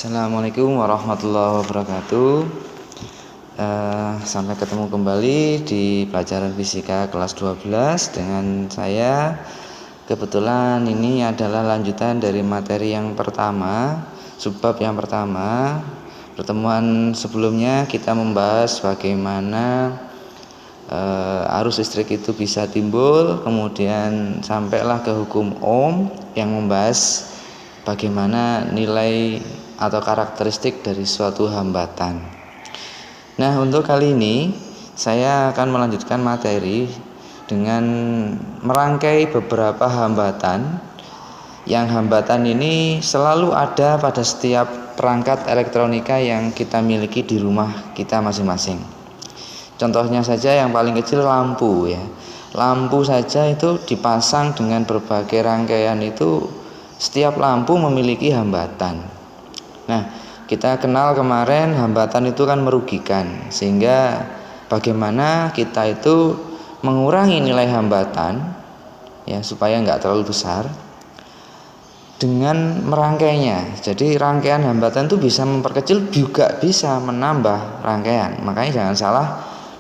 Assalamualaikum warahmatullahi wabarakatuh. Sampai ketemu kembali di pelajaran fisika kelas 12 dengan saya. Kebetulan ini adalah lanjutan dari materi yang pertama, subbab yang pertama. Pertemuan sebelumnya kita membahas bagaimana arus listrik itu bisa timbul, kemudian sampailah ke hukum Ohm yang membahas bagaimana nilai atau karakteristik dari suatu hambatan. Nah, untuk kali ini saya akan melanjutkan materi dengan merangkai beberapa hambatan. Yang hambatan ini selalu ada pada setiap perangkat elektronika yang kita miliki di rumah kita masing-masing. Contohnya saja yang paling kecil lampu ya. Lampu saja itu dipasang dengan berbagai rangkaian itu, setiap lampu memiliki hambatan. Nah, kita kenal kemarin hambatan itu kan merugikan, sehingga bagaimana kita itu mengurangi nilai hambatan ya supaya nggak terlalu besar dengan merangkainya. Jadi rangkaian hambatan itu bisa memperkecil juga bisa menambah rangkaian. Makanya jangan salah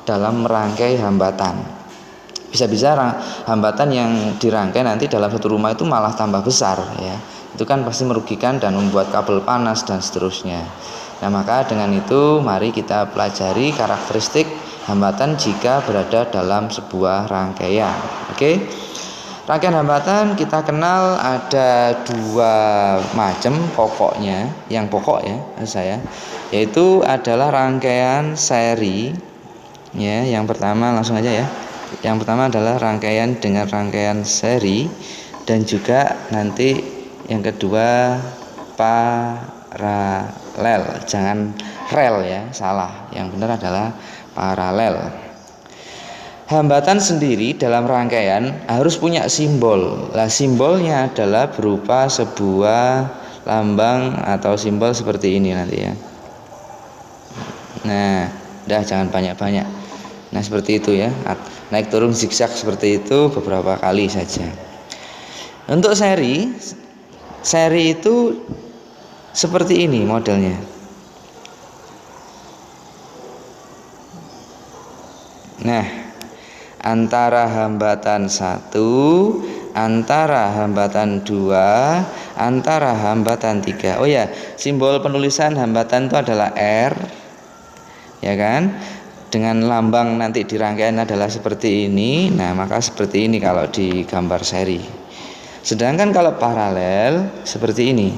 dalam merangkai hambatan. Bisa-bisa hambatan yang dirangkai nanti dalam satu rumah itu malah tambah besar ya. Itu kan pasti merugikan dan membuat kabel panas dan seterusnya. Nah, maka dengan itu mari kita pelajari karakteristik hambatan jika berada dalam sebuah rangkaian. Oke. Rangkaian hambatan kita kenal ada dua macam pokoknya, yang pokok ya saya, yaitu adalah rangkaian seri. Ya, yang pertama langsung aja ya. Yang pertama adalah rangkaian dengan rangkaian seri, dan juga nanti yang kedua paralel. Jangan rel ya, salah. Yang benar adalah paralel. Hambatan sendiri dalam rangkaian harus punya simbol. Lah, simbolnya adalah berupa sebuah lambang atau simbol seperti ini nanti ya. Nah, udah jangan banyak-banyak. Nah, seperti itu ya. Naik turun zigzag seperti itu beberapa kali saja. Untuk seri itu seperti ini modelnya. Nah, antara hambatan 1, antara hambatan 2, antara hambatan 3. Oh ya, simbol penulisan hambatan itu adalah R. Ya kan? Dengan lambang nanti di rangkaian adalah seperti ini. Nah, maka seperti ini kalau di gambar seri. Sedangkan kalau paralel seperti ini.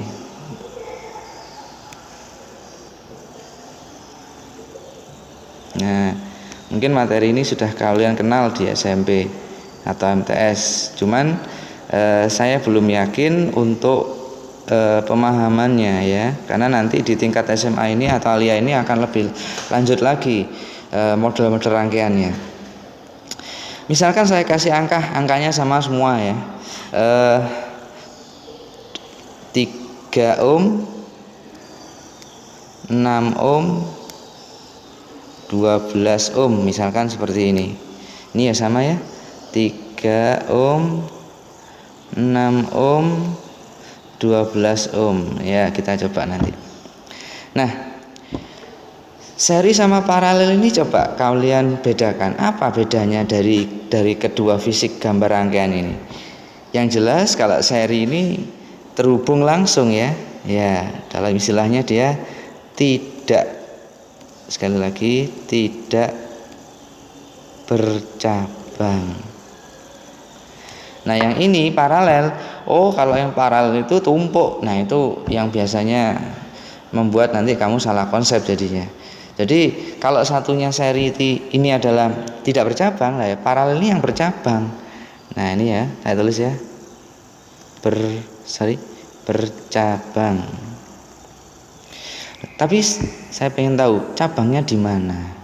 Nah, mungkin materi ini sudah kalian kenal di SMP atau MTS. Cuman saya belum yakin untuk pemahamannya ya. Karena nanti di tingkat SMA ini atau alia ini akan lebih lanjut lagi model-model rangkaiannya. Misalkan saya kasih angkanya sama semua ya. 3 ohm, 6 ohm, 12 ohm, misalkan seperti ini. Ini ya sama ya. 3 ohm, 6 ohm, 12 ohm. Ya, kita coba nanti. Nah, seri sama paralel ini coba kalian bedakan. Apa bedanya dari kedua fisik gambar rangkaian ini? Yang jelas kalau seri ini terhubung langsung ya. Ya, dalam istilahnya dia tidak, sekali lagi, tidak bercabang. Nah, yang ini paralel. Oh, kalau yang paralel itu tumpuk. Nah, itu yang biasanya membuat nanti kamu salah konsep jadinya. Jadi kalau satunya seri ini adalah tidak bercabang, lah ya paralel ini yang bercabang. Nah, ini ya saya tulis ya, bercabang. Tapi saya pengen tahu cabangnya di mana.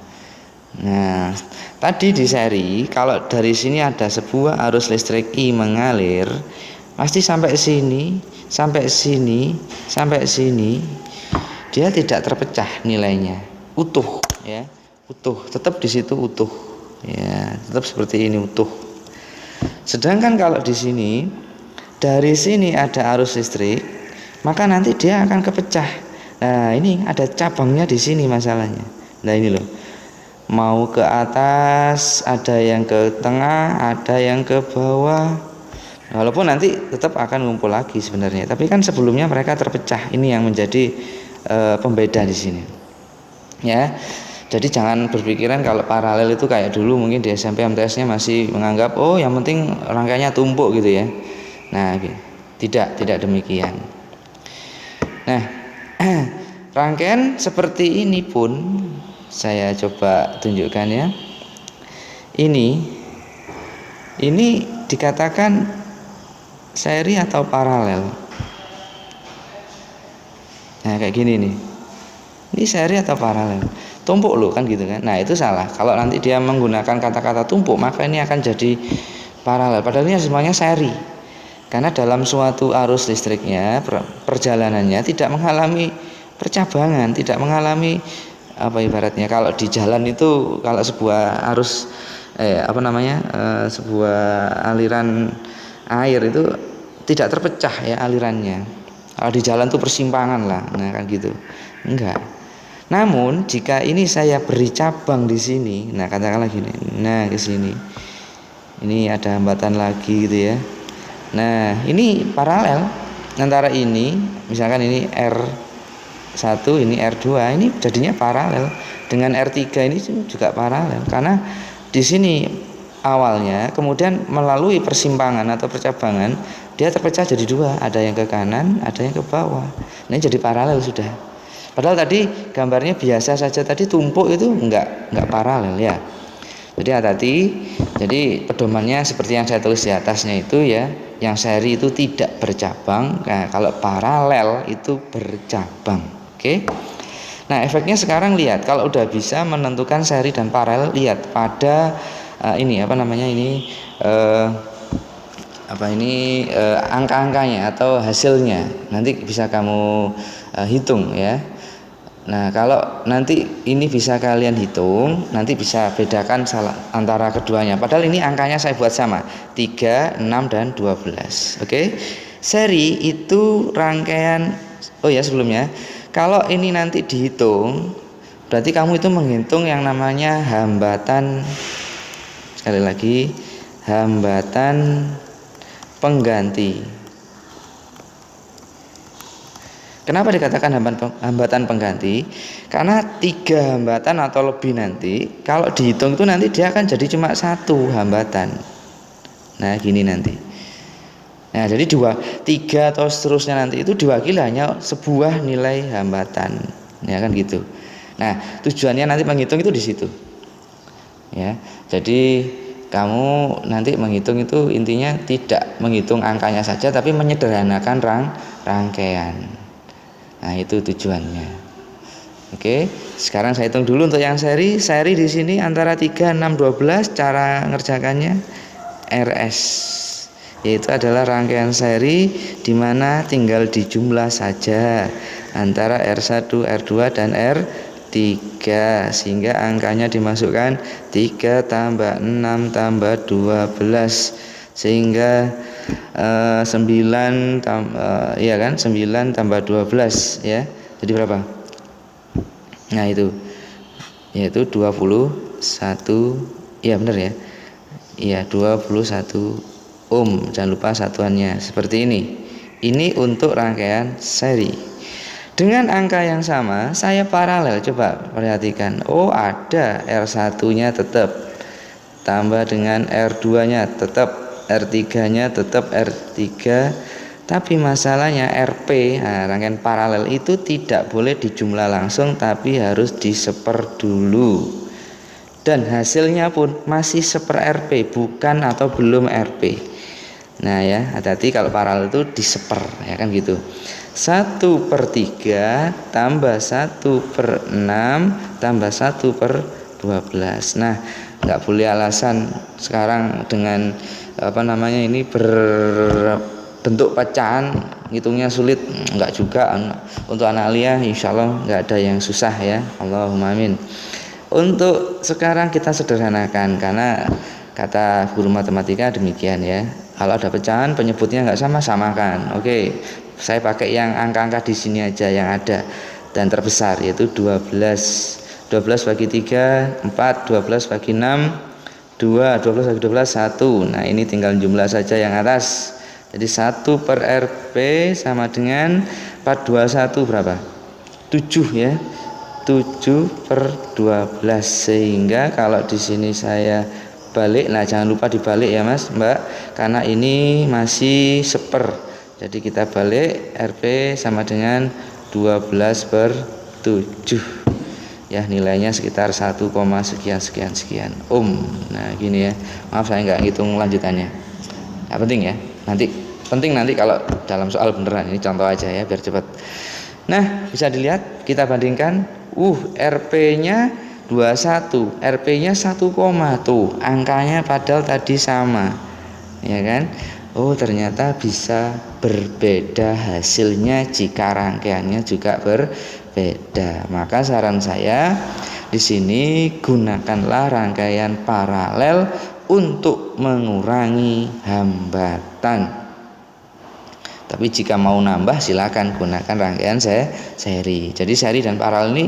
Nah, tadi di seri kalau dari sini ada sebuah arus listrik I mengalir, pasti sampai sini, sampai sini, sampai sini, dia tidak terpecah nilainya, utuh ya, utuh, tetap di situ utuh ya, tetap seperti ini utuh. Sedangkan kalau di sini, dari sini ada arus listrik, maka nanti dia akan kepecah. Nah, ini ada cabangnya di sini masalahnya. Nah, ini loh. Mau ke atas, ada yang ke tengah, ada yang ke bawah. Walaupun nanti tetap akan ngumpul lagi sebenarnya, tapi kan sebelumnya mereka terpecah. Ini yang menjadi pembeda di sini. Ya. Jadi jangan berpikiran kalau paralel itu kayak dulu mungkin di SMP MTS-nya masih menganggap oh yang penting rangkaiannya tumpuk gitu ya. Nah, tidak demikian. Nah, rangkaian seperti ini pun saya coba tunjukkan ya. Ini dikatakan seri atau paralel. Nah, kayak gini nih. Ini seri atau paralel? Tumpuk loh kan gitu kan. Nah, itu salah. Kalau nanti dia menggunakan kata-kata tumpuk, maka ini akan jadi paralel. Padahal ini semuanya seri. Karena dalam suatu arus listriknya perjalanannya tidak mengalami percabangan, tidak mengalami apa ibaratnya kalau di jalan itu kalau sebuah arus sebuah aliran air itu tidak terpecah ya alirannya. Kalau di jalan itu persimpangan lah, nah kan gitu. Enggak. Namun jika ini saya beri cabang di sini, nah katakanlah gini, nah ke sini, ini ada hambatan lagi gitu ya. Nah ini paralel antara ini, misalkan ini R1, ini R2, ini jadinya paralel dengan R3 ini juga paralel karena di sini awalnya kemudian melalui persimpangan atau percabangan dia terpecah jadi dua, ada yang ke kanan, ada yang ke bawah. Ini jadi paralel sudah. Padahal tadi gambarnya biasa saja, tadi tumpuk itu enggak paralel ya. Jadi hati-hati. Jadi pedomannya seperti yang saya tulis di atasnya itu ya, yang seri itu tidak bercabang. Nah, kalau paralel itu bercabang. Oke. Nah, efeknya sekarang lihat, kalau udah bisa menentukan seri dan paralel, lihat pada angka-angkanya atau hasilnya. Nanti bisa kamu hitung ya. Nah, kalau nanti ini bisa kalian hitung, nanti bisa bedakan antara keduanya. Padahal ini angkanya saya buat sama, 3, 6 dan 12. Oke. Seri itu rangkaian. Oh ya, sebelumnya, kalau ini nanti dihitung, berarti kamu itu menghitung yang namanya hambatan. Sekali lagi, hambatan pengganti. Kenapa dikatakan hambatan pengganti? Karena 3 hambatan atau lebih nanti kalau dihitung itu nanti dia akan jadi cuma 1 hambatan. Nah gini nanti. Nah jadi 2, 3 atau seterusnya nanti itu diwakili hanya sebuah nilai hambatan. Ya kan gitu. Nah tujuannya nanti menghitung itu di situ. Ya jadi kamu nanti menghitung itu intinya tidak menghitung angkanya saja, tapi menyederhanakan rangkaian. Nah itu tujuannya. Oke, sekarang saya hitung dulu untuk yang seri. Seri di sini antara 3, 6, 12. Cara ngerjakannya RS, yaitu adalah rangkaian seri di mana tinggal dijumlah saja antara R1, R2 dan R3 sehingga angkanya dimasukkan 3 tambah 6 tambah 12 sehingga 9 tambah 12 ya. Jadi berapa? Nah itu yaitu 21. Iya benar ya. Iya 21 ohm. Jangan lupa satuannya seperti ini. Ini untuk rangkaian seri. Dengan angka yang sama saya paralel, coba perhatikan. Oh ada R1-nya tetap tambah dengan R2-nya tetap, R3-nya tetap R3, tapi masalahnya RP, rangkaian paralel itu tidak boleh dijumlah langsung tapi harus diseper dulu. Dan hasilnya pun masih seper RP, bukan atau belum RP. Nah ya, hati-hati kalau paralel itu diseper ya kan gitu. 1/3 tambah 1/6 tambah 1/12. Nah nggak boleh alasan sekarang dengan ini berbentuk pecahan ngitungnya sulit, enggak juga. Untuk anak aliyah insyaallah enggak ada yang susah ya, Allahumma amin. Untuk sekarang kita sederhanakan karena kata guru matematika demikian ya, kalau ada pecahan penyebutnya enggak sama, samakan. Oke, saya pakai yang angka-angka di sini aja yang ada dan terbesar, yaitu 12. 12 bagi 3 4, 12 bagi 6 2, 12 bagi 12 1. Nah ini tinggal jumlah saja yang atas. Jadi 1 per Rp sama dengan 421 berapa? 7 ya. 7 per 12, sehingga kalau di sini saya balik, nah jangan lupa dibalik ya Mas Mbak, karena ini masih seper. Jadi kita balik, Rp sama dengan 12 per 7 ya, nilainya sekitar 1, sekian ohm. Nah gini ya, maaf saya nggak ngitung lanjutannya, nggak penting ya, nanti kalau dalam soal beneran. Ini contoh aja ya biar cepat. Nah bisa dilihat, kita bandingkan, Rp-nya 21, Rp-nya 1, tuh angkanya padahal tadi sama ya kan. Ternyata bisa berbeda hasilnya jika rangkaiannya juga berbeda. Maka saran saya di sini, gunakanlah rangkaian paralel untuk mengurangi hambatan. Tapi jika mau nambah silakan gunakan rangkaian seri. Jadi seri dan paralel ini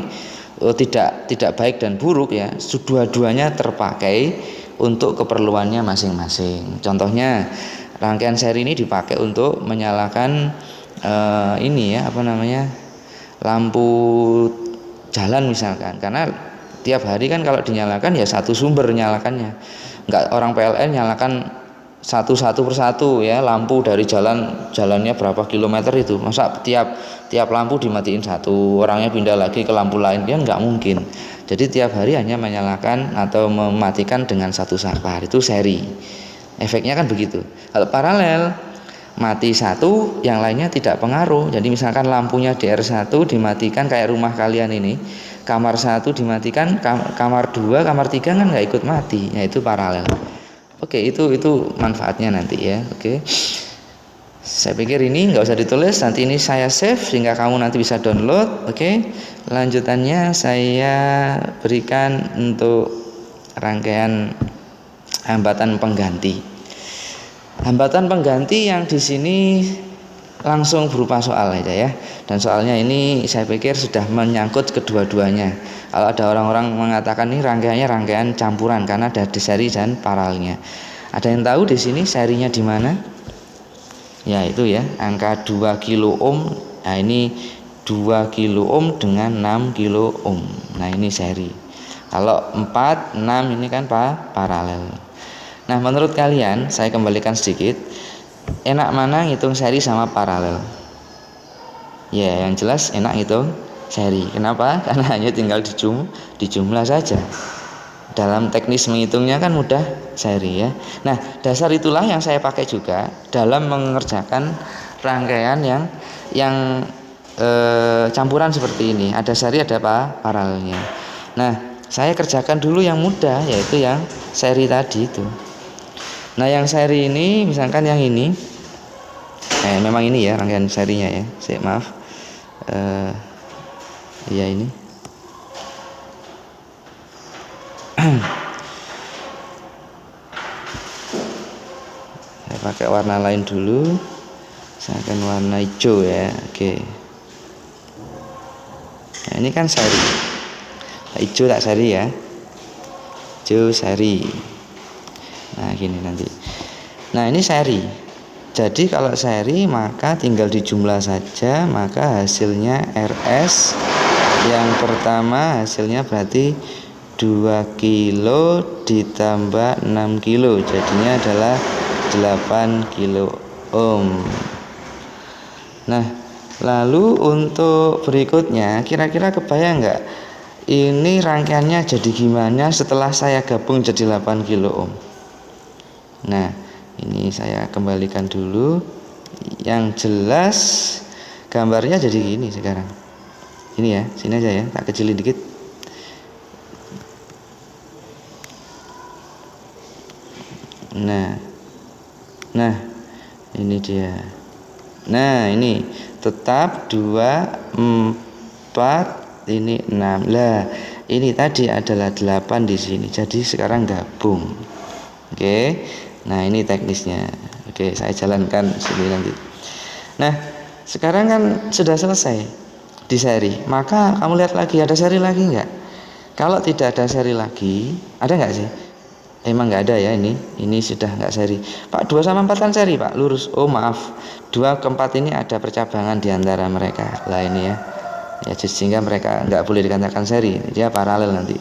tidak baik dan buruk ya. Dua-duanya terpakai untuk keperluannya masing-masing. Contohnya rangkaian seri ini dipakai untuk menyalakan lampu jalan misalkan, karena tiap hari kan kalau dinyalakan ya satu sumber nyalakannya, enggak orang PLN nyalakan satu persatu ya, lampu dari jalannya berapa kilometer itu, masa tiap lampu dimatiin satu, orangnya pindah lagi ke lampu lain, kan nggak mungkin. Jadi tiap hari hanya menyalakan atau mematikan dengan satu saklar, itu seri. Efeknya kan begitu. Kalau paralel, mati satu, yang lainnya tidak pengaruh. Jadi misalkan lampunya DR1 dimatikan kayak rumah kalian ini, kamar 1 dimatikan, kamar 2, kamar 3 kan nggak ikut mati. Ya itu paralel. Oke, itu manfaatnya nanti ya. Oke. Saya pikir ini nggak usah ditulis, nanti ini saya save sehingga kamu nanti bisa download. Oke. Lanjutannya saya berikan untuk rangkaian hambatan pengganti. Hambatan pengganti yang di sini langsung berupa soal aja ya. Dan soalnya ini saya pikir sudah menyangkut kedua-duanya. Kalau ada orang-orang mengatakan ini rangkaiannya rangkaian campuran karena ada di seri dan paralelnya. Ada yang tahu di sini serinya di mana? Ya itu ya, angka 2 kilo ohm. Nah ini 2 kilo ohm dengan 6 kilo ohm. Nah ini seri. Kalau 4, 6 ini kan paralel. Nah menurut kalian, saya kembalikan sedikit, enak mana ngitung seri sama paralel? Ya yang jelas enak ngitung seri. Kenapa? Karena hanya tinggal dijumlah saja. Dalam teknis menghitungnya kan mudah seri ya. Nah dasar itulah yang saya pakai juga dalam mengerjakan rangkaian yang campuran seperti ini. Ada seri, ada paralelnya. Nah saya kerjakan dulu yang mudah, yaitu yang seri tadi itu. Nah yang seri ini, misalkan yang ini, memang ini ya rangkaian serinya ya. Maaf, ya ini. Saya pakai warna lain dulu. Saya akan warna hijau ya. Oke. Nah ini kan seri. Hijau tak seri ya. Hijau seri. Nah gini nanti. Nah ini seri. Jadi kalau seri maka tinggal dijumlah saja, maka hasilnya RS yang pertama hasilnya berarti 2 kilo ditambah 6 kilo, jadinya adalah 8 kilo ohm. Nah lalu untuk berikutnya, kira-kira kebayang nggak ini rangkaiannya jadi gimana setelah saya gabung jadi 8 kilo ohm? Nah ini saya kembalikan dulu. Yang jelas gambarnya jadi gini sekarang. Ini ya, sini aja ya, tak kecilin dikit. Nah ini dia. Nah ini tetap 2, 4, ini 6. Lah ini tadi adalah 8 di sini, jadi sekarang gabung. Oke. Nah ini teknisnya. Oke, saya jalankan sini nanti. Nah sekarang kan sudah selesai. di seri, maka kamu lihat lagi ada seri lagi enggak. Kalau tidak ada seri lagi, ada enggak sih? Emang nggak ada ya, ini sudah nggak seri. Pak, 2 sama 4 kan seri Pak, lurus. Oh maaf, 2 ke 4 ini ada percabangan di antara mereka lah ini ya. Ya sehingga mereka nggak boleh dikatakan seri, dia paralel nanti.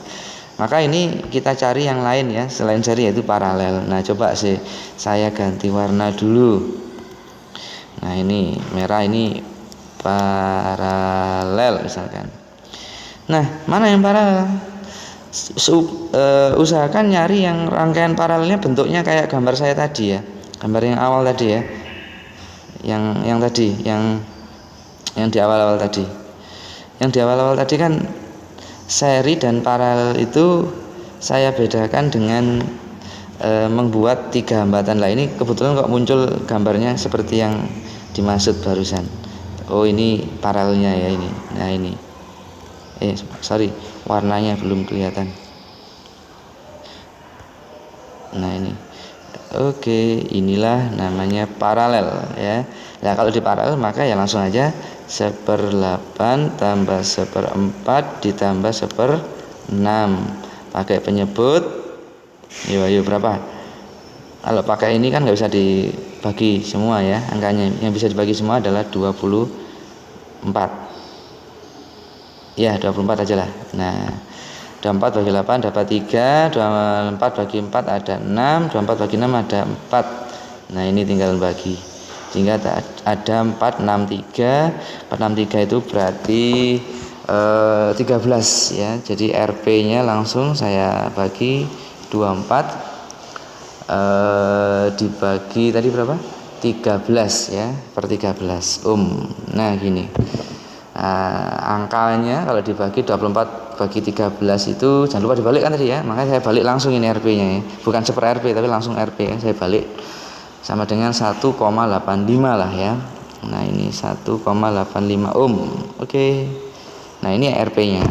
Maka ini kita cari yang lain ya, selain seri yaitu paralel. Nah coba sih saya ganti warna dulu. Nah ini merah, ini paralel misalkan. Nah mana yang paralel? Usahakan nyari yang rangkaian paralelnya bentuknya kayak gambar saya tadi ya, gambar yang awal tadi ya, yang tadi, yang di awal-awal tadi. Yang di awal-awal tadi kan seri dan paralel itu saya bedakan dengan membuat 3 hambatan. Lah ini kebetulan kok muncul gambarnya seperti yang dimaksud barusan. Oh ini paralelnya ya ini. Nah ini sorry, warnanya belum kelihatan. Nah ini, oke, inilah namanya paralel ya. Nah kalau di paralel maka ya langsung aja 1/8 tambah 1/4 ditambah 1/6 pakai penyebut. Yuk berapa? Kalau pakai ini kan nggak bisa dibagi semua ya angkanya. Yang bisa dibagi semua adalah 24. Ya 24 aja lah. Nah 24 bagi 8 dapat 3, 24 bagi 4 ada 6, 24 bagi 6 ada 4. Nah ini tinggal bagi, sehingga ada 4, 6, 3. 4, 6, 3 itu berarti 13 ya. Jadi RP nya langsung saya bagi 24 dibagi tadi berapa? 13 ya, per 13 Nah gini, angkanya kalau dibagi 24 bagi 13 itu jangan lupa dibalik kan tadi ya, makanya saya balik langsung ini RP nya ya, bukan super RP tapi langsung RP ya, saya balik sama dengan 1,85 lah ya. Nah ini 1,85 Oke. Nah ini RP nya.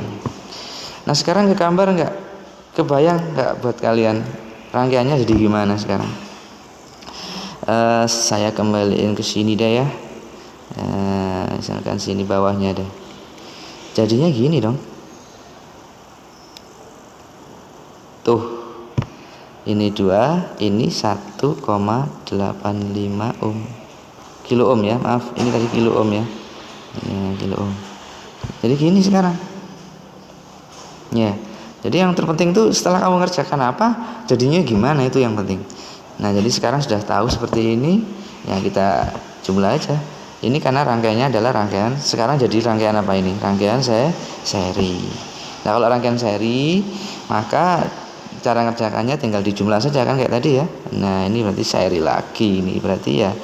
Nah sekarang ke gambar enggak, kebayang enggak buat kalian rangkaiannya jadi gimana sekarang? Saya kembaliin ke sini deh ya. Misalkan sini bawahnya deh, jadinya gini dong. Tuh ini 2, ini 1,85 kilo ohm ya, maaf ini tadi kilo ohm ya, ini kilo ohm. Jadi gini sekarang ya. Jadi yang terpenting tuh setelah kamu ngerjakan apa, jadinya gimana, itu yang penting. Nah jadi sekarang sudah tahu seperti ini ya, kita jumlah aja. Ini karena rangkaiannya adalah rangkaian, sekarang jadi rangkaian apa ini? Rangkaian seri. Nah kalau rangkaian seri, maka cara ngerjakannya tinggal dijumlah saja kan kayak tadi ya. Nah ini berarti seri lagi, ini berarti ya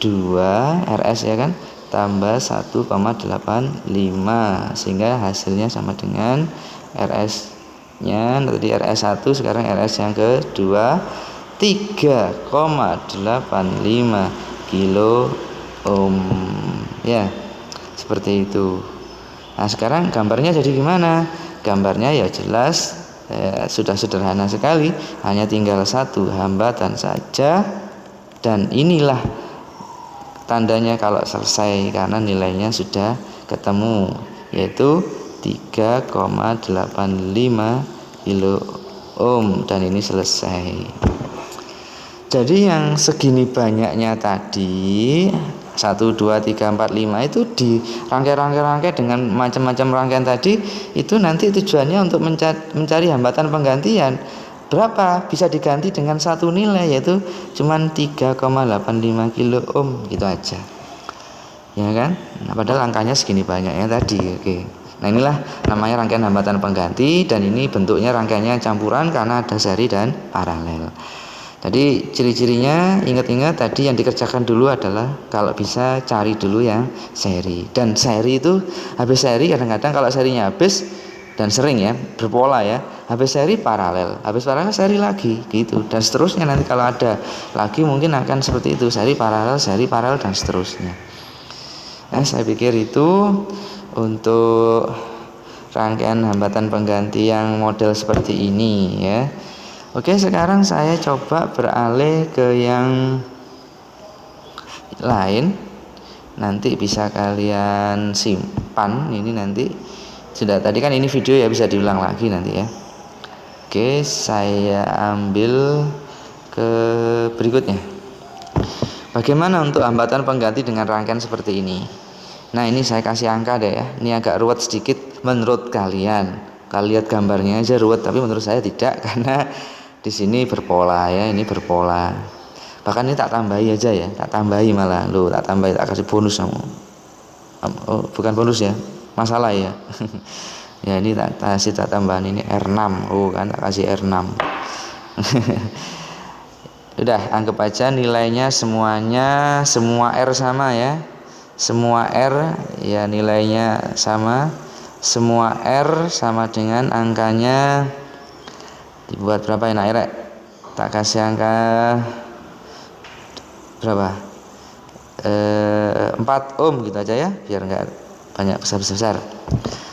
2 RS ya kan, tambah 1,85, sehingga hasilnya sama dengan RS nya tadi RS1, sekarang RS yang kedua 3,85 kilo ohm ya, seperti itu. Nah sekarang gambarnya jadi gimana? Gambarnya ya jelas sudah sederhana sekali, hanya tinggal 1 hambatan saja, dan inilah tandanya kalau selesai karena nilainya sudah ketemu, yaitu 3,85 kilo ohm, dan ini selesai. Jadi yang segini banyaknya tadi 1, 2, 3, 4, 5 itu di rangkai dengan macam-macam rangkaian tadi, itu nanti tujuannya untuk mencari hambatan penggantian. Berapa bisa diganti dengan satu nilai, yaitu cuman 3,85 kilo ohm, gitu aja. Ya kan? Nah, padahal angkanya segini banyaknya tadi. Oke. Nah, inilah namanya rangkaian hambatan pengganti, dan ini bentuknya rangkaiannya campuran karena ada seri dan paralel. Jadi ciri-cirinya ingat-ingat tadi yang dikerjakan dulu adalah kalau bisa cari dulu yang seri. Dan seri itu habis seri kadang-kadang kalau serinya habis, dan sering ya berpola ya, habis seri paralel, habis paralel seri lagi gitu, dan seterusnya. Nanti kalau ada lagi mungkin akan seperti itu, seri paralel dan seterusnya. Nah saya pikir itu untuk rangkaian hambatan pengganti yang model seperti ini ya. Oke, sekarang saya coba beralih ke yang lain. nanti bisa kalian simpan. Ini nanti sudah, tadi kan ini video ya, bisa diulang lagi nanti ya. Oke, saya ambil ke berikutnya. Bagaimana untuk hambatan pengganti dengan rangkaian seperti ini? Nah, ini saya kasih angka deh ya. Ini agak ruwet sedikit menurut kalian. Kalau lihat gambarnya aja ruwet, tapi menurut saya tidak, karena di sini berpola ya, ini berpola. Bahkan ini tak tambahi aja ya, tak tambahi malah. Loh, tak tambahi, tak kasih bonus kamu. Oh, bukan bonus ya, masalah ya. Ya, ini tak kasih, tak tambahan, ini R6. Oh kan, tak kasih R6. Udah, anggap aja nilainya semuanya, semua R sama ya. Semua R ya nilainya sama. Semua R sama dengan angkanya. Dibuat berapa enak ya? Tak kasih angka berapa? 4 ohm gitu aja ya, biar enggak banyak besar-besar.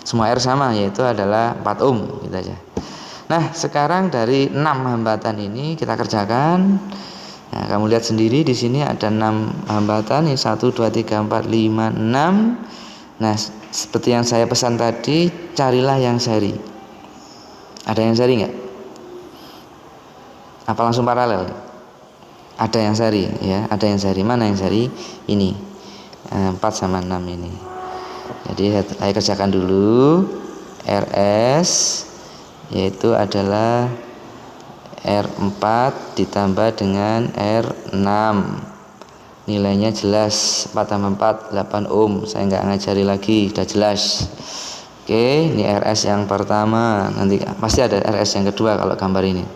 Semua R sama, yaitu adalah 4 ohm gitu aja. Nah, sekarang dari 6 hambatan ini kita kerjakan. Nah, kamu lihat sendiri di sini ada 6 hambatan, ini 1 2 3 4 5 6. Nah, seperti yang saya pesan tadi, carilah yang seri. Ada yang seri enggak? Apa langsung paralel? Ada yang seri ya, ada yang seri. Mana yang seri? Ini 4 sama 6 ini. Jadi saya kerjakan dulu. RS yaitu adalah R4 ditambah dengan R6. Nilainya jelas, 4 tambah 4 8 ohm. Saya nggak ngajari lagi, sudah jelas. Oke, ini RS yang pertama. Nanti pasti ada RS yang kedua kalau gambar ini.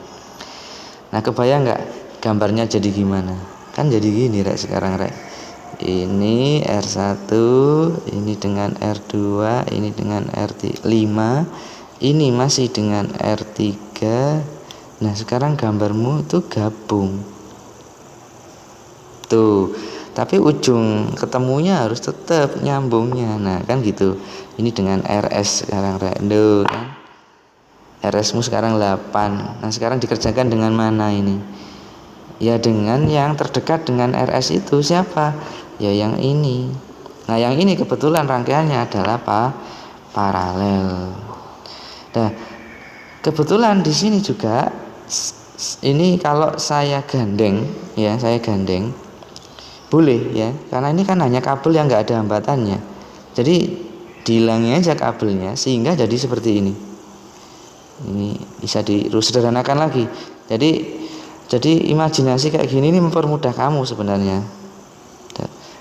Nah, kebayang nggak gambarnya jadi gimana? Kan jadi gini rek sekarang rek. Ini R1, ini dengan R2, ini dengan R5, ini masih dengan R3. Nah, sekarang gambarmu itu gabung. Tuh, tapi ujung ketemunya harus tetap nyambungnya. Nah, kan gitu. Ini dengan RS sekarang rek. Kan? RS-mu sekarang 8. Nah, sekarang dikerjakan dengan mana ini? Ya dengan yang terdekat dengan RS itu siapa? Ya yang ini. Nah, yang ini kebetulan rangkaiannya adalah paralel. Nah, kebetulan di sini juga ini kalau saya gandeng ya, saya gandeng boleh ya, karena ini kan hanya kabel yang nggak ada hambatannya. Jadi dihilangin aja kabelnya sehingga jadi seperti ini. Ini bisa disederhanakan lagi. Jadi imajinasi kayak gini ini mempermudah kamu sebenarnya.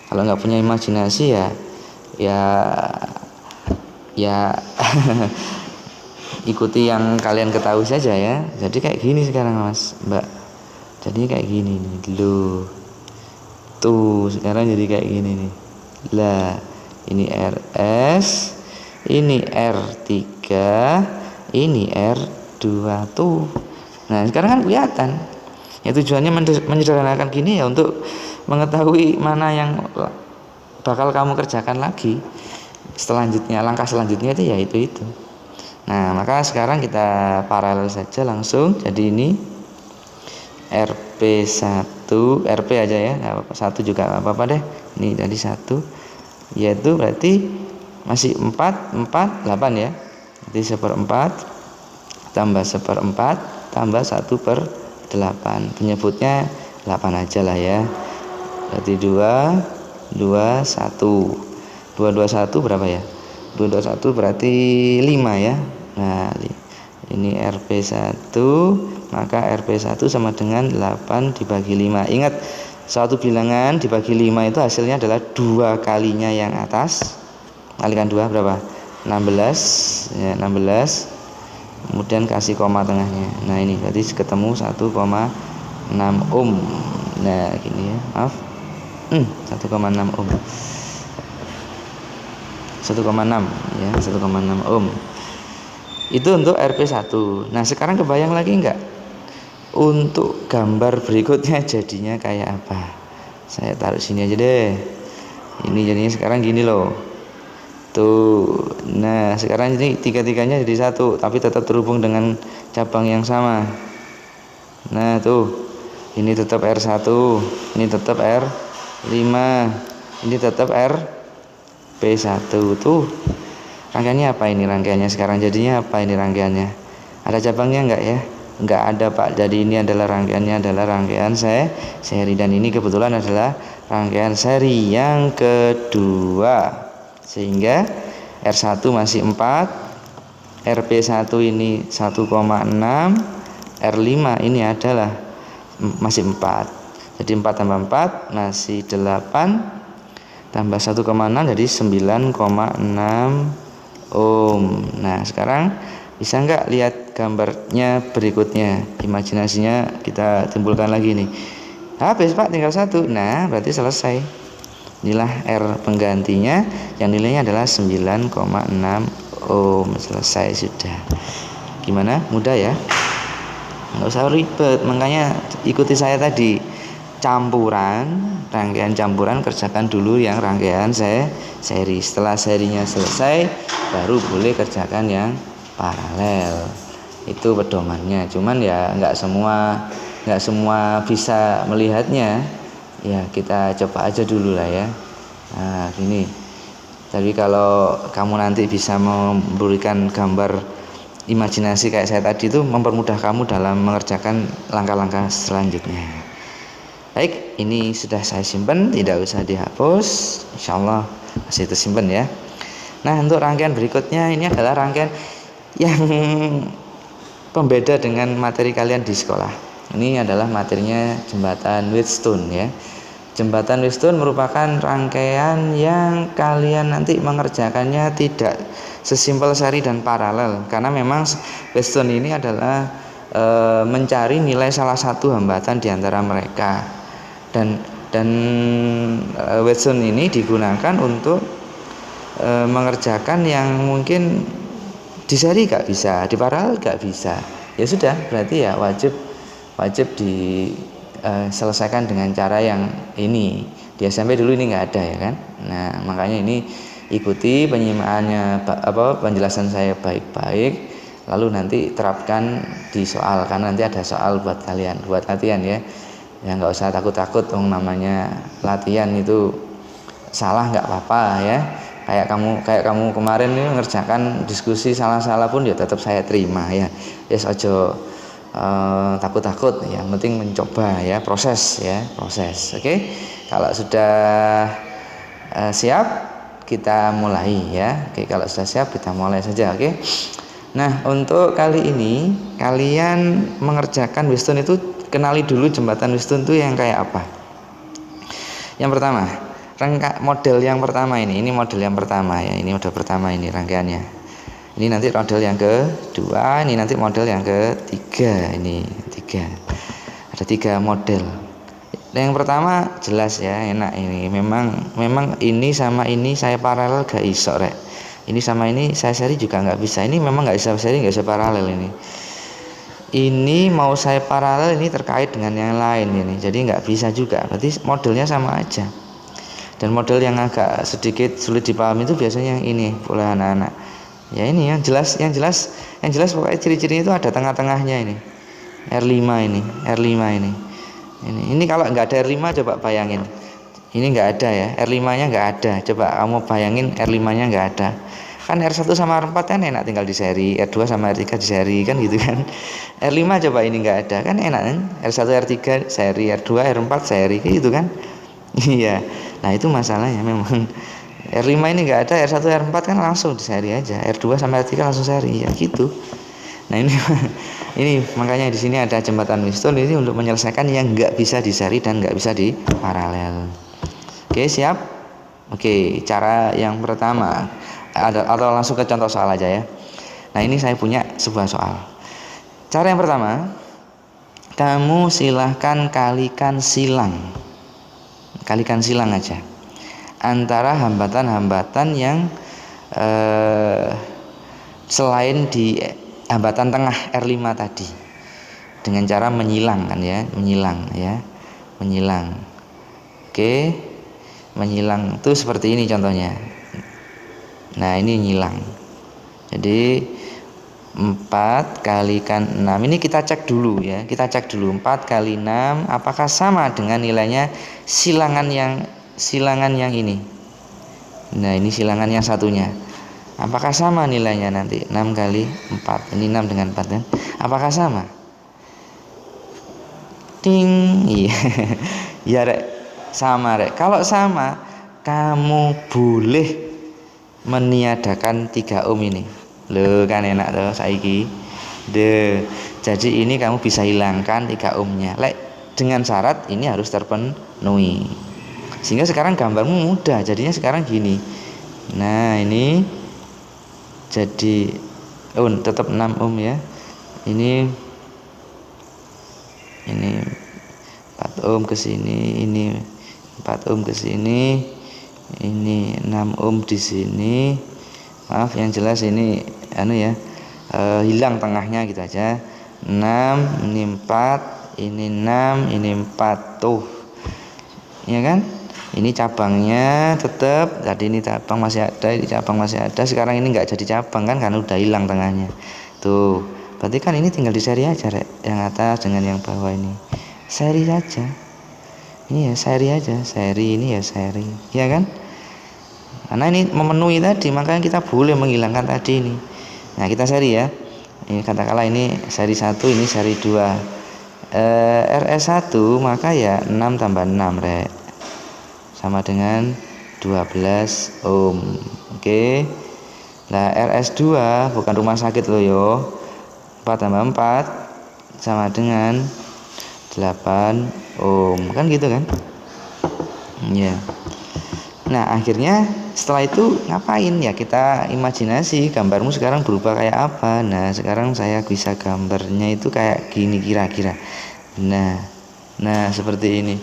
Kalau nggak punya imajinasi ya ikuti yang kalian ketahui saja ya. Jadi kayak gini sekarang Mas, Mbak. Jadi kayak gini nih dulu. Tuh, sekarang jadi kayak gini nih. Lah, ini RS, ini R3, ini R2 tuh. Nah, sekarang kan kelihatan. Ya tujuannya menyederhanakan gini ya untuk mengetahui mana yang bakal kamu kerjakan lagi. Selanjutnya, langkah selanjutnya itu ya itu. Nah, maka sekarang kita paralel saja langsung. Jadi ini RP1, RP aja ya, satu juga apa-apa deh. Ini tadi 1, yaitu berarti masih 4, 8 ya. Jadi 1/4 tambah 1/4 tambah 1/8. Penyebutnya 8 aja lah ya. Berarti 2, 1. 2 berapa ya? 2 berarti 5 ya. Nah, ini RP1, maka RP1 sama dengan 8 dibagi 5. Ingat, suatu bilangan dibagi 5 itu hasilnya adalah 2 kalinya yang atas. Kalikan 2 berapa? 16 ya, 16. Kemudian kasih koma tengahnya. Nah, ini berarti ketemu 1,6 ohm. Nah, gini ya. Maaf. 1,6 ohm. 1,6 ya, 1,6 ohm. Itu untuk RP1. Nah, sekarang kebayang lagi enggak untuk gambar berikutnya jadinya kayak apa? Saya taruh sini aja deh. Ini jadinya sekarang gini loh. Tuh. Nah, sekarang ini tiga-tiganya jadi satu, tapi tetap terhubung dengan cabang yang sama. Nah, tuh. Ini tetap R1, ini tetap R5. Ini tetap RP1 tuh. Rangkaiannya apa ini rangkaiannya sekarang? Jadinya apa ini rangkaiannya? Ada cabangnya enggak ya? Enggak ada Pak. Jadi ini adalah rangkaiannya adalah rangkaian seri, dan ini kebetulan adalah rangkaian seri yang kedua. Sehingga R1 masih 4, RP1 ini 1,6, R5 ini adalah masih 4. Jadi 4 tambah 4 masih 8, tambah 1,6 jadi 9,6 ohm. Nah sekarang bisa nggak lihat gambarnya berikutnya, imajinasinya kita timbulkan lagi nih. Habis Pak, tinggal 1. Nah berarti selesai. Inilah R penggantinya yang nilainya adalah 9,6 ohm. Selesai sudah. Gimana? Mudah ya? Nggak usah ribet, makanya ikuti saya tadi. Rangkaian campuran kerjakan dulu yang rangkaian seri. Setelah serinya selesai baru boleh kerjakan yang paralel. Itu pedomannya. Cuman ya nggak semua bisa melihatnya. Ya kita coba aja dulu lah ya. Nah gini. Tapi kalau kamu nanti bisa memberikan gambar imajinasi kayak saya tadi, itu mempermudah kamu dalam mengerjakan langkah-langkah selanjutnya. Baik, ini sudah saya simpan, tidak usah dihapus, insyaallah masih tersimpan ya. Nah untuk rangkaian berikutnya ini adalah rangkaian yang pembeda dengan materi kalian di sekolah. Ini adalah materinya jembatan Wheatstone ya. Jembatan Wheatstone merupakan rangkaian yang kalian nanti mengerjakannya tidak sesimpel seri dan paralel, karena memang Wheatstone ini adalah mencari nilai salah satu hambatan di antara mereka. Dan Wheatstone ini digunakan untuk mengerjakan yang mungkin di seri gak bisa, di paralel gak bisa. Ya sudah, berarti ya wajib diselesaikan dengan cara yang ini. Di SMP dulu ini nggak ada ya kan. Nah makanya ini ikuti penyimaannya penjelasan saya baik-baik, lalu nanti terapkan di soal, karena nanti ada soal buat kalian, buat latihan ya. Ya nggak usah takut-takut, namanya latihan itu salah nggak apa-apa ya. Kayak kamu kemarin ini mengerjakan diskusi salah-salah pun ya tetap saya terima ya. Yes, ojo takut-takut, yang penting mencoba ya, proses. Oke. Kalau sudah siap kita mulai ya. Oke, kalau sudah siap kita mulai saja. Oke. Nah untuk kali ini kalian mengerjakan Wheatstone itu, kenali dulu jembatan Wheatstone itu yang kayak apa. Yang pertama, model yang pertama ini model yang pertama ya. Ini model pertama, ini rangkaiannya. Ini nanti model yang kedua, ini nanti model yang ketiga. Ini 3. Ada 3 model. Yang pertama jelas ya, enak ini. Memang ini sama ini saya paralel gak iso rek. Ini sama ini saya seri juga nggak bisa. Ini memang nggak bisa seri, nggak bisa paralel ini. Ini mau saya paralel ini terkait dengan yang lain ini, jadi nggak bisa juga. Berarti modelnya sama aja. Dan model yang agak sedikit sulit dipahami itu biasanya yang ini oleh anak-anak. Ya ini yang jelas pokoknya ciri-cirinya itu ada tengah-tengahnya ini. R5 ini. Ini kalau nggak ada R5 coba bayangin. Ini nggak ada ya, R5-nya nggak ada. Coba kamu bayangin R5-nya nggak ada. Kan R1 sama R4 kan enak tinggal di seri, R2 sama R3 di seri kan gitu kan. R5 coba ini nggak ada, kan enak kan. R1 R3 seri, R2 R4 seri gitu kan. Iya. Nah itu masalahnya memang R5 ini nggak ada, R1 R4 kan langsung di seri aja, R2 sama R3 langsung seri ya gitu. Nah ini makanya di sini ada jembatan Wheatstone ini untuk menyelesaikan yang nggak bisa di seri dan nggak bisa di paralel. Oke, siap? Oke, cara yang pertama atau langsung ke contoh soal aja ya. Nah ini saya punya sebuah soal. Cara yang pertama, kamu silahkan kalikan silang aja antara hambatan-hambatan yang selain di hambatan tengah R5 tadi, dengan cara menyilang kan ya, menyilang. Oke, menyilang itu seperti ini contohnya. Nah ini nyilang, jadi 4 kalikan 6 ini kita cek dulu 4 kali 6 apakah sama dengan nilainya silangan yang silangan yang ini. Nah, ini silangan yang satunya. Apakah sama nilainya nanti? 6 kali 4. Ini 6 dengan 4 kan? Apakah sama? Ting. Iya. Ya, Rek. Sama, Rek. Kalau sama, kamu boleh meniadakan 3 ohm ini. Loh, kan enak tuh saiki. Deh. Jadi ini kamu bisa hilangkan 3 ohmnya. Dengan syarat ini harus terpenuhi. Sehingga sekarang gambarmu mudah. Jadinya sekarang gini. Nah, ini jadi tetap 6 ohm ya. Ini 4 ohm ke sini, ini 4 ohm ke sini, ini 6 ohm di sini. Maaf yang jelas ini hilang tengahnya gitu aja. 6, ini 4, ini 6, ini 4 tuh. Ya kan? Ini cabangnya tetap, tadi ini cabang masih ada, ini cabang masih ada. Sekarang ini enggak jadi cabang kan karena udah hilang tengahnya. Tuh. Berarti kan ini tinggal di seri aja, Rek. Yang atas dengan yang bawah ini. Seri saja. Ini ya seri aja, seri ini ya seri. Ya kan? Karena ini memenuhi tadi, makanya kita boleh menghilangkan tadi ini. Nah, kita seri ya. Ini katakanlah ini seri 1, ini seri 2. RS1 maka ya 6 tambah 6, Rek. Sama dengan 12 ohm. Oke. Nah, RS2 bukan rumah sakit loh yo. 4 tambah 4 sama dengan 8 ohm. Kan gitu kan? Ya. Nah, akhirnya setelah itu ngapain ya? Kita imajinasi gambarmu sekarang berubah kayak apa. Nah, sekarang saya bisa gambarnya itu kayak gini kira-kira. Nah, seperti ini.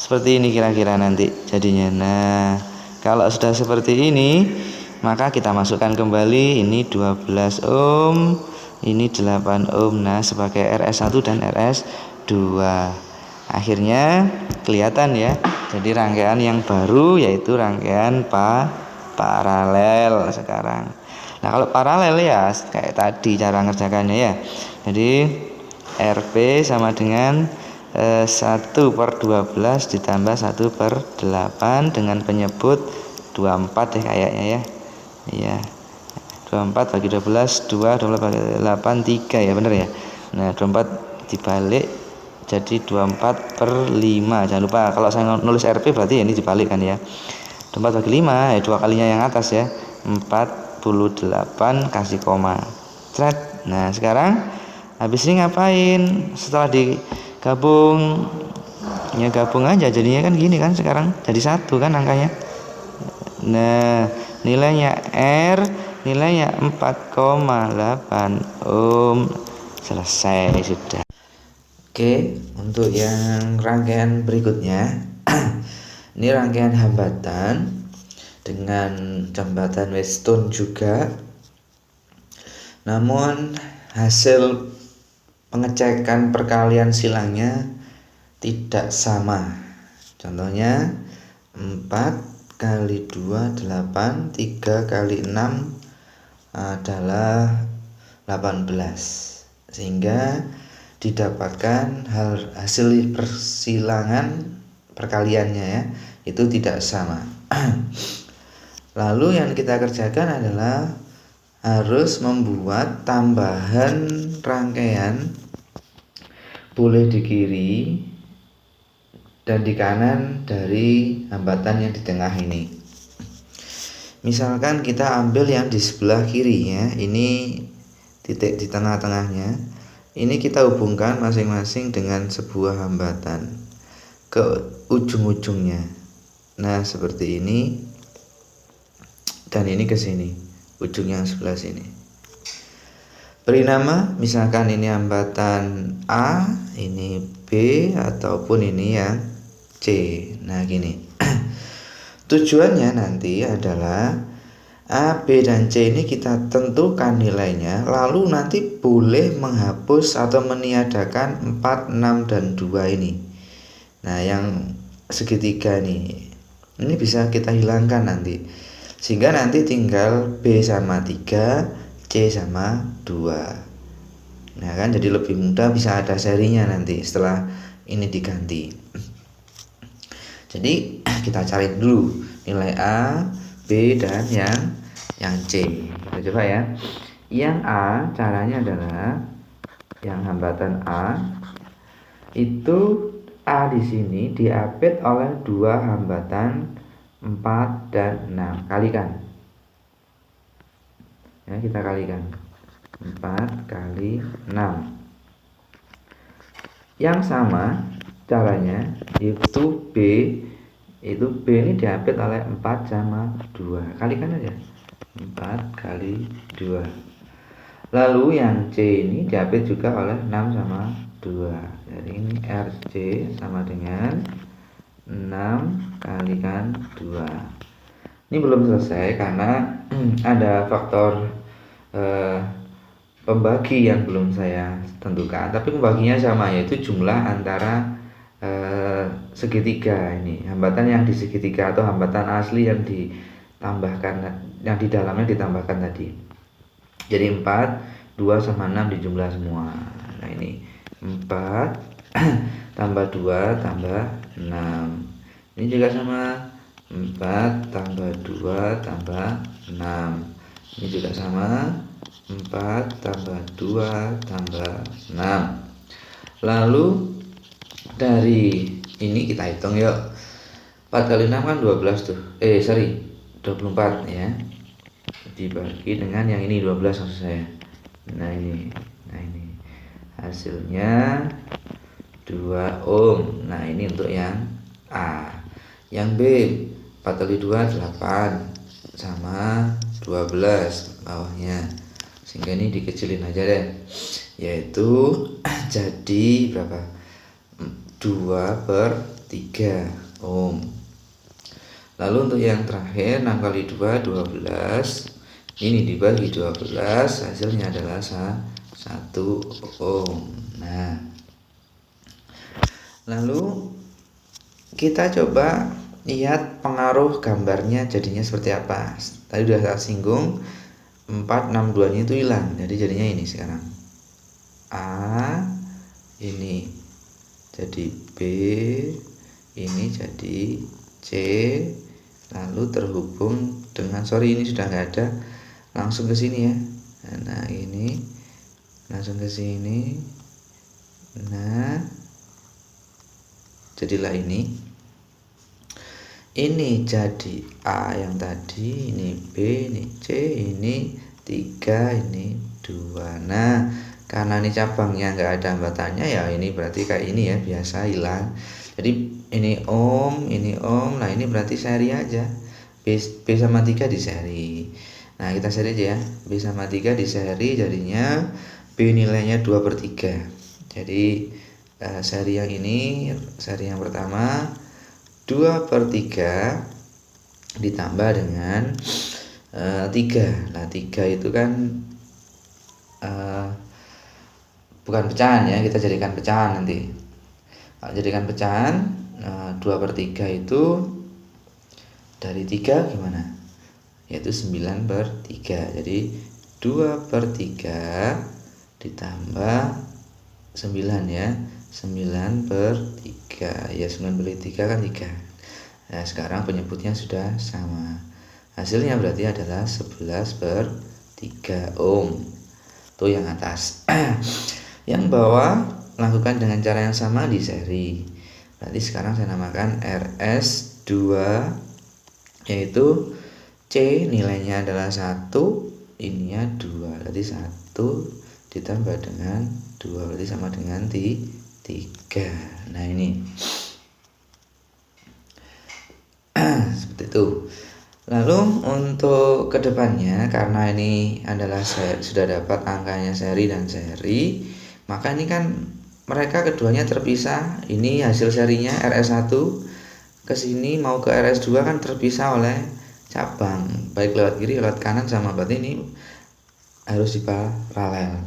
Seperti ini kira-kira nanti jadinya. Nah, kalau sudah seperti ini, maka kita masukkan kembali ini 12 ohm, ini 8 ohm. Nah, sebagai RS1 dan RS2. Akhirnya kelihatan ya. Jadi rangkaian yang baru yaitu rangkaian paralel sekarang. Nah, kalau paralel ya kayak tadi cara ngerjakannya ya. Jadi RP sama dengan 1/12 ditambah 1/8 dengan penyebut 24 ya kayaknya ya. Iya. 24 bagi 12 2, 12 bagi 8 3 ya bener ya. Nah, 24 dibalik jadi 24/5. Jangan lupa kalau saya nulis RP berarti ini dibalik kan ya. 24 bagi 5 ya 2 kalinya yang atas ya. 48 kasih koma. Cret. Nah, sekarang habis ini ngapain? Setelah digabung ya gabung aja jadinya kan gini kan sekarang jadi 1 kan angkanya. Nah, nilainya R nilainya 4,8 ohm. Selesai sudah. Oke, untuk yang rangkaian berikutnya ini rangkaian hambatan dengan jembatan Weston juga. Namun hasil pengecekan perkalian silangnya tidak sama. Contohnya 4 kali 2 8, 3 kali 6 adalah 18. Sehingga didapatkan hasil persilangan perkaliannya ya, itu tidak sama. Lalu yang kita kerjakan adalah harus membuat tambahan rangkaian, boleh di kiri dan di kanan dari hambatan yang di tengah ini. Misalkan kita ambil yang di sebelah kiri ya, ini titik di tengah-tengahnya. Ini kita hubungkan masing-masing dengan sebuah hambatan ke ujung-ujungnya. Nah, seperti ini. Dan ini ke sini, ujung yang sebelah sini. Beri nama, misalkan ini hambatan A, ini B, ataupun ini yang C. Nah, gini. Tujuannya nanti adalah A, B, dan C ini kita tentukan nilainya, lalu nanti boleh menghapus atau meniadakan 4, 6, dan 2 ini. Nah, yang segitiga nih, ini bisa kita hilangkan nanti. Sehingga nanti tinggal B sama 3, C sama 2. Nah kan jadi lebih mudah, bisa ada serinya nanti setelah ini diganti. Jadi kita cari dulu nilai A, B, dan yang C. Kita coba ya. Yang A caranya adalah yang hambatan A itu A di sini diapit oleh dua hambatan 4 dan 6. Kalikan. Ya, kita kalikan. 4 kali 6. Yang sama caranya itu B ini diapit oleh 4 sama 2. Kalikan aja. 4 kali 2. Lalu yang C ini diapit juga oleh 6 sama 2. Jadi ini RC sama dengan 6 kalikan 2. Ini belum selesai karena ada faktor pembagi yang belum saya tentukan. Tapi pembaginya sama, yaitu jumlah antara segitiga ini. Hambatan yang di segitiga atau hambatan asli yang ditambahkan, yang di dalamnya ditambahkan tadi. Jadi 4, 2 sama 6 dijumlah semua. Nah ini 4 tambah 2 tambah 6. Ini juga sama, 4 tambah 2 tambah 6. Ini juga sama, 4 tambah 2 tambah 6. Lalu dari ini kita hitung yuk. 4 kali 6 kan 12 tuh. 24 ya. Dibagi dengan yang ini 12 maksud saya. Nah ini hasilnya 2 ohm. Nah ini untuk yang A. Yang B 4 kali 2 8 sama 12 bawahnya. Sehingga ini dikecilin aja deh. Yaitu jadi berapa? 2/3 ohm. Lalu untuk yang terakhir 6 kali 2 12. Ini dibagi 12 hasilnya adalah 1 ohm. Nah, lalu kita coba lihat pengaruh gambarnya jadinya seperti apa. Tadi sudah saya singgung 462 nya itu hilang. Jadi jadinya ini sekarang A ini jadi B, ini jadi C, lalu terhubung dengan ini sudah nggak ada, langsung ke sini ya. Nah ini langsung ke sini. Nah jadilah ini jadi A yang tadi, ini B, ini C, ini 3, ini 2. Nah karena ini cabangnya nggak ada hambatannya ya, ini berarti kayak ini ya, biasa hilang. Jadi ini ohm, ini ohm. Nah ini berarti seri aja, B sama 3 di seri. Nah kita seri aja ya, B sama 3 di seri, jadinya B nilainya 2/3. Jadi seri yang ini, seri yang pertama 2/3 ditambah dengan 3. Nah 3 itu kan bukan pecahan ya, kita jadikan pecahan nanti. Kalau jadikan pecahan 2/3 itu dari 3 gimana? Yaitu 9/3. Jadi 2/3 ditambah 9 ya, 9/3 ya, 9/3 kan 3. Nah sekarang penyebutnya sudah sama. Hasilnya berarti adalah 11/3 ohm. Itu yang atas. Yang bawah lakukan dengan cara yang sama di seri. Berarti sekarang saya namakan RS2, yaitu C nilainya adalah 1, ininya 2. Berarti 1 ditambah dengan 2 berarti sama dengan 3. Nah ini seperti itu. Lalu untuk kedepannya, karena ini adalah sudah dapat angkanya seri dan seri, maka ini kan mereka keduanya terpisah. Ini hasil serinya RS1 ke sini mau ke RS2 kan terpisah oleh cabang, baik lewat kiri lewat kanan sama, berarti ini harus diparalel.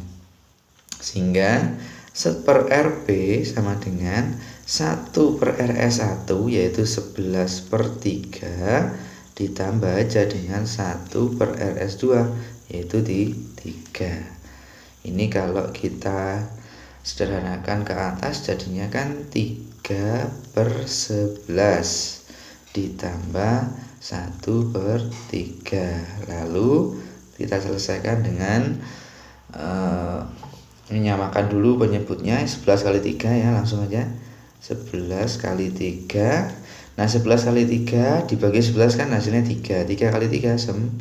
Sehingga 1/RP sama dengan 1/RS1, yaitu 11/3 ditambah aja dengan 1/RS2, yaitu di 3. Ini kalau kita sederhanakan ke atas jadinya kan 3/11. ditambah 1/3. Lalu kita selesaikan dengan menyamakan dulu penyebutnya. 11 kali 3 ya, langsung aja 11 kali 3. Nah 11 kali 3 dibagi 11 kan hasilnya 3. 3 kali 3 9.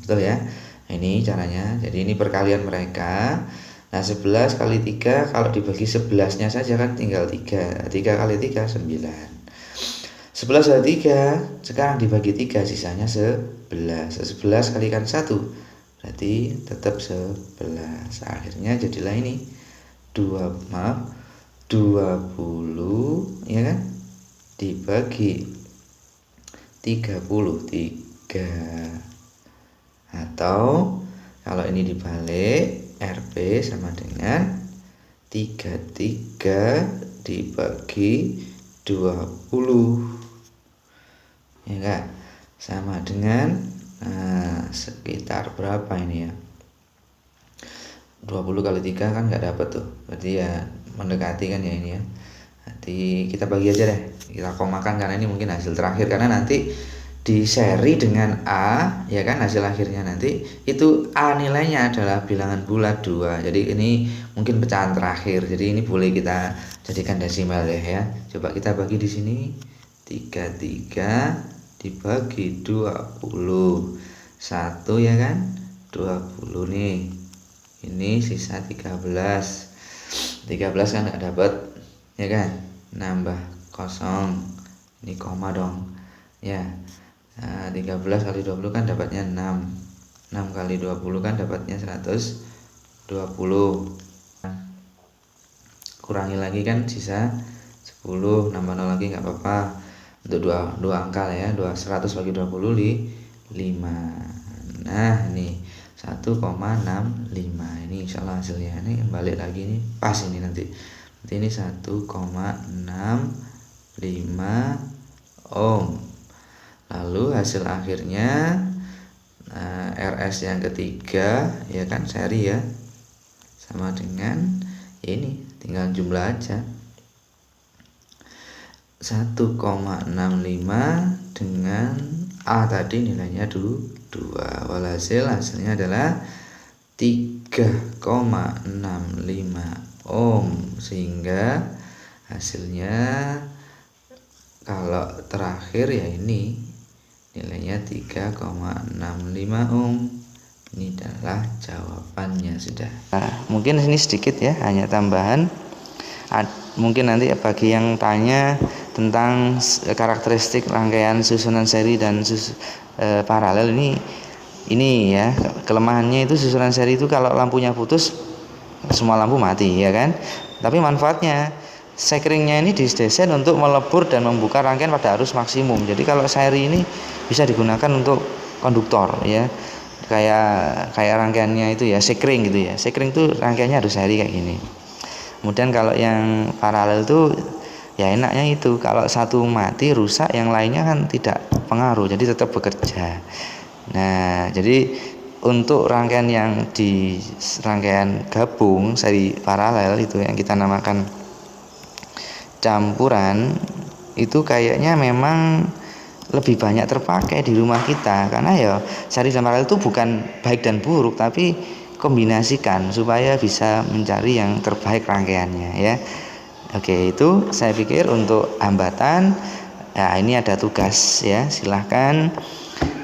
Betul ya. Nah, ini caranya. Jadi ini perkalian mereka. Nah 11 kali 3 kalau dibagi 11 nya saja kan tinggal 3. 3 kali 3 9. 11 kali 3 sekarang dibagi 3 sisanya 11. 11 kalikan 1 berarti tetap 11. Akhirnya jadilah ini 20 ya kan dibagi 33. Atau kalau ini dibalik, RP sama dengan 33 dibagi 20 ya enggak, sama dengan sekitar berapa ini ya, 20 kali 3 kan nggak dapat tuh, berarti ya mendekati kan ya ini ya. Nanti kita bagi aja deh, kita komakan karena ini mungkin hasil terakhir, karena nanti di seri dengan A ya kan hasil akhirnya nanti itu A nilainya adalah bilangan bulat 2. Jadi ini mungkin pecahan terakhir. Jadi ini boleh kita jadikan desimal deh ya. Coba kita bagi di sini 33 dibagi 20. 1 ya kan 20 nih. Ini sisa 13 kan nggak dapat ya kan, nambah kosong, ini koma dong ya. Nah, 13 kali 20 kan dapatnya 6 kali 20 kan dapatnya 120. Kurangi lagi kan sisa 10, nambah 0 lagi nggak apa-apa, untuk dua angka ya, 100 bagi 20 5. Nah ini 1,65. Ini insyaallah hasilnya ini balik lagi nih pas ini nanti ini 1,65 ohm. Lalu hasil akhirnya RS yang ketiga ya kan seri ya, sama dengan ya ini tinggal jumlah aja 1,65 dengan A tadi nilainya 2. Walhasil hasilnya adalah 3,65 ohm, sehingga hasilnya kalau terakhir ya ini nilainya 3,65 ohm. Ini adalah jawabannya sudah. Nah, mungkin ini sedikit ya, hanya tambahan. Mungkin nanti bagi yang tanya tentang karakteristik rangkaian susunan seri dan paralel ini ya, kelemahannya itu susunan seri itu kalau lampunya putus semua lampu mati ya kan. Tapi manfaatnya sekringnya ini didesain untuk melebur dan membuka rangkaian pada arus maksimum. Jadi kalau seri ini bisa digunakan untuk konduktor ya, kayak rangkaiannya itu ya sekring gitu ya. Sekring itu rangkaiannya harus seri kayak gini. Kemudian kalau yang paralel itu ya enaknya itu kalau satu mati rusak yang lainnya kan tidak pengaruh, jadi tetap bekerja. Nah jadi untuk rangkaian yang di rangkaian gabung seri paralel itu yang kita namakan campuran, itu kayaknya memang lebih banyak terpakai di rumah kita, karena ya seri dan paralel itu bukan baik dan buruk, tapi kombinasikan supaya bisa mencari yang terbaik rangkaiannya ya. Oke, itu saya pikir untuk hambatan. Nah ini ada tugas ya, silahkan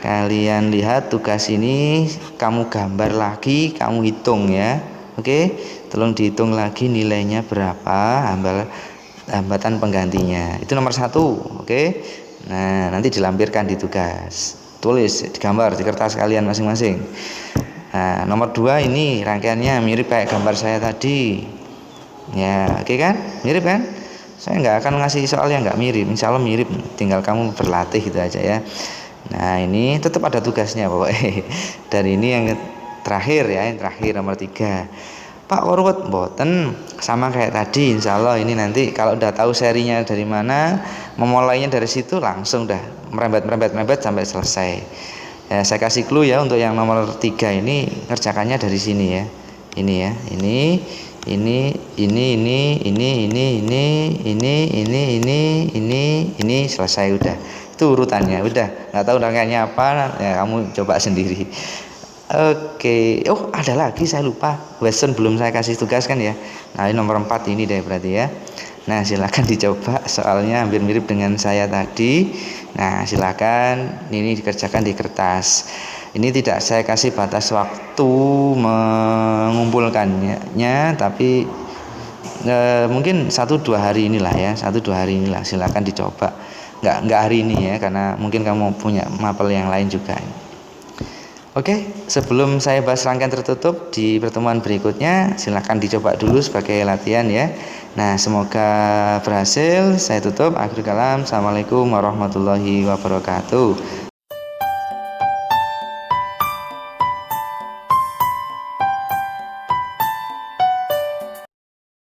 kalian lihat tugas ini, kamu gambar lagi, kamu hitung ya. Oke, tolong dihitung lagi nilainya berapa hambatan penggantinya. Itu nomor 1. Oke, nah nanti dilampirkan di tugas, tulis digambar di kertas kalian masing-masing. Nah nomor 2 ini rangkaiannya mirip kayak gambar saya tadi ya. Oke kan, mirip kan? Saya nggak akan ngasih soal yang nggak mirip, insya Allah mirip, tinggal kamu berlatih gitu aja ya. Nah ini tetap ada tugasnya pokoknya. Dan ini yang terakhir ya, yang terakhir nomor 3. Pak Korwet boten sama kayak tadi, insya Allah ini nanti kalau udah tahu serinya dari mana, memulainya dari situ langsung dah merembet sampai selesai ya. Saya kasih clue ya, untuk yang nomor 3 ini ngerjakannya dari sini ya. Ini ya, ini ini selesai udah. Itu urutannya, udah. Nggak tahu rangkaiannya apa, ya kamu coba sendiri. Oke, oh ada lagi saya lupa. Weston belum saya kasih tugas kan ya. Nah ini nomor 4 ini deh berarti ya. Nah silakan dicoba, soalnya hampir mirip dengan saya tadi. Nah silakan ini dikerjakan di kertas. Ini tidak saya kasih batas waktu mengumpulkannya, tapi mungkin 1-2 hari inilah ya, 1-2 hari inilah. Silakan dicoba. Nggak hari ini ya, karena mungkin kamu punya mapel yang lain juga. Oke, sebelum saya bahas rangkaian tertutup di pertemuan berikutnya, silakan dicoba dulu sebagai latihan ya. Nah, semoga berhasil. Saya tutup. Akhir kalam. Assalamualaikum warahmatullahi wabarakatuh.